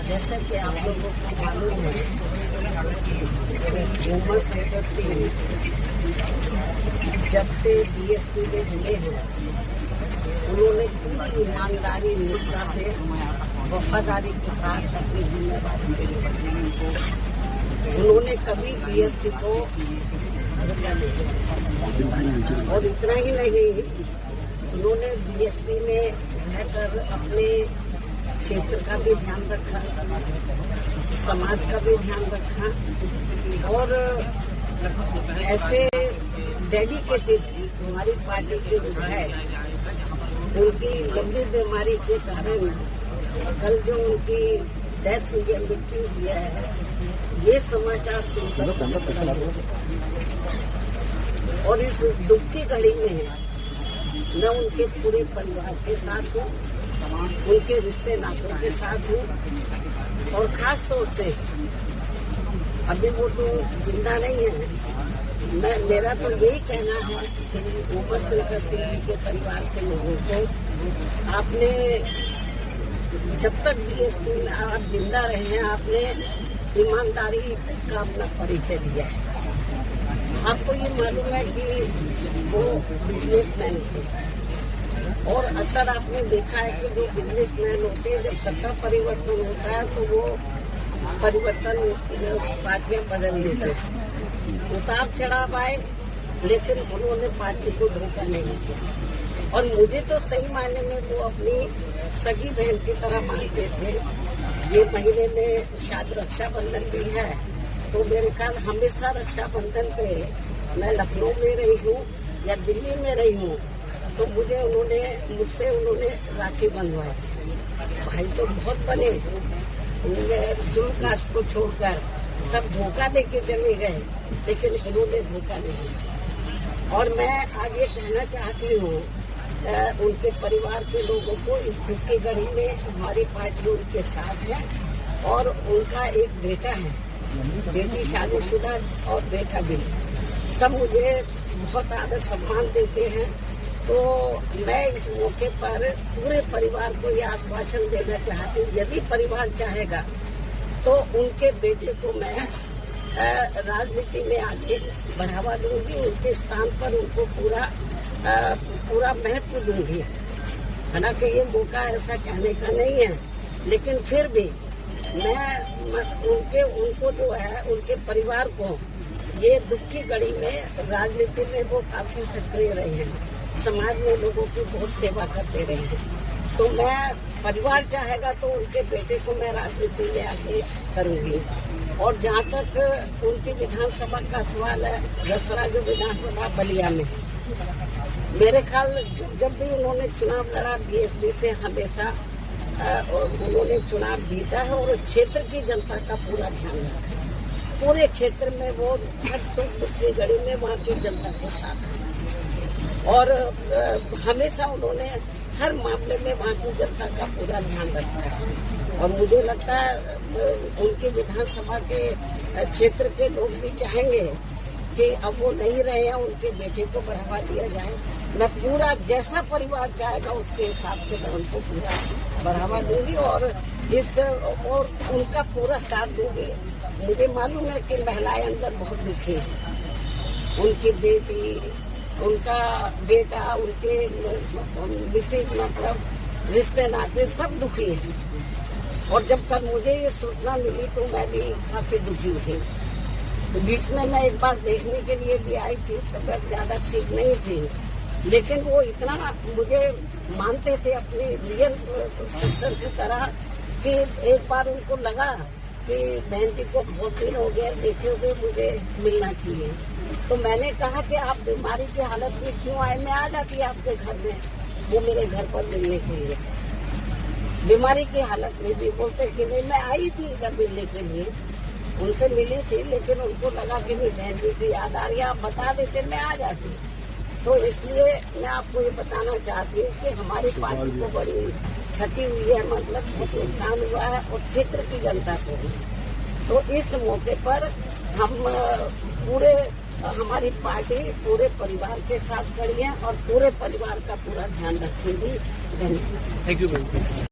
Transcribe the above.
जैसा कि आप लोगों को मालूम है, मोहम्मद शंकर सिंह जब से बीएसपी में जुड़े हैं, उन्होंने पूरी ईमानदारी निष्ठा से वफादारी के साथ अपनी जिम्मेदारी निभाई। उन्होंने कभी बीएसपी को धोखा नहीं दिया और इतना ही नहीं, उन्होंने बीएसपी में रहकर अपने क्षेत्र का भी ध्यान रखा, समाज का भी ध्यान रखा और ऐसे डेडिकेटेड हमारी पार्टी के विधायक उनकी लंबी बीमारी के कारण कल जो उनकी डेथ हुई है, मृत्यु हुई है, ये समाचार सुनकर और इस दुख की घड़ी में मैं उनके पूरे परिवार के साथ हूँ, उनके रिश्ते नातों के साथ हूँ और खास तौर से अभी वो तो जिंदा नहीं है। मेरा तो यही कहना है कि मोहम्मद शंकर सिंह जी के परिवार के लोगों को आपने जब तक बीएसपी में आप जिंदा रहे हैं, आपने ईमानदारी का अपना परिचय दिया है। आपको ये मालूम है कि वो बिजनेसमैन थे और अक्सर आपने देखा है कि जो बिजनेसमैन होते हैं, जब सत्ता परिवर्तन होता है तो वो परिवर्तन पार्टियां बदल देते हैं। उतार चढ़ाव आए, लेकिन उन्होंने पार्टी को धोखा नहीं किया और मुझे तो सही मायने में वो अपनी सगी बहन की तरह मानते थे। ये महीने में शायद रक्षाबंधन भी है, तो मेरे ख्याल हमेशा रक्षाबंधन पे मैं लखनऊ में रही हूँ या दिल्ली में रही हूँ, तो मुझसे उन्होंने राखी बंधवाई। भाई तो बहुत बने, शुल्क कास्ट को छोड़कर सब धोखा दे के चले गए, लेकिन इन्होंने धोखा नहीं दिया। और मैं आज ये कहना चाहती हूँ उनके परिवार के लोगों को, इस दुख की घड़ी में हमारी पार्टी उनके साथ है और उनका एक बेटा है, बेटी शादीशुदा और बेटा भी, सब मुझे बहुत आदर सम्मान देते हैं। तो मैं इस मौके पर पूरे परिवार को यह आश्वासन देना चाहती हूँ, यदि परिवार चाहेगा तो उनके बेटे को मैं राजनीति में आगे बढ़ावा दूंगी, उनके स्थान पर उनको पूरा महत्व दूंगी। हालांकि ये मौका ऐसा कहने का नहीं है, लेकिन फिर भी मैं उनको जो है, उनके परिवार को ये दुख की घड़ी में राजनीति में वो काफी सक्रिय रहे हैं, समाज में लोगों की बहुत सेवा करते रहे हैं। तो मैं परिवार चाहेगा तो उनके बेटे को मैं राजनीति में आगे करूंगी। और जहाँ तक उनकी विधानसभा का सवाल है, रसरा जो विधानसभा बलिया में, मेरे ख्याल जब भी उन्होंने चुनाव लड़ा बीएसपी से, हमेशा उन्होंने चुनाव जीता है और क्षेत्र की जनता का पूरा ध्यान रखा है। पूरे क्षेत्र में वो हर सुख दुख की घड़ी में वहाँ की जनता के साथ है और हमेशा उन्होंने हर मामले में वहाँ की जनता का पूरा ध्यान रखा है। और मुझे लगता है उनके विधानसभा के क्षेत्र के लोग भी चाहेंगे कि अब वो नहीं रहे हैं, उनके बेटे को बढ़ावा दिया जाए। मैं पूरा जैसा परिवार चाहेगा उसके हिसाब से मैं उनको पूरा बढ़ावा दूंगी और उनका पूरा साथ दूंगी। मुझे मालूम है कि महिलाएं अंदर बहुत दुखी हैं, उनकी बेटी, उनका बेटा, उनके विशेष मतलब रिश्ते नाते सब दुखी हैं। और जब कल मुझे ये सूचना मिली तो मैं भी काफी दुखी थी। तो बीच में मैं एक बार देखने के लिए भी आई थी, तबियत ज्यादा ठीक नहीं थी, लेकिन वो इतना मुझे मानते थे अपनी रियल सिस्टर की तरह कि एक बार उनको लगा कि बहन जी को बहुत दिन हो गए देखे हुए, मुझे मिलना चाहिए। तो मैंने कहा कि आप बीमारी की हालत में क्यों आए, मैं आ जाती आपके घर में। वो मेरे घर पर मिलने के लिए, बीमारी की हालत में भी बोलते कि नहीं, मैं आई थी इधर मिलने के लिए, उनसे मिली थी, लेकिन उनको लगा कि नहीं बहन जी की याद आ रही है, आप बता देते मैं आ जाती। तो इसलिए मैं आपको ये बताना चाहती हूँ कि हमारी पार्टी को बड़ी क्षति हुई है, मतलब बहुत नुकसान हुआ है और क्षेत्र की जनता को भी। तो इस मौके पर हम हमारी पार्टी पूरे परिवार के साथ खड़ी है और पूरे परिवार का पूरा ध्यान रखेगी। धन्यवाद। Thank you.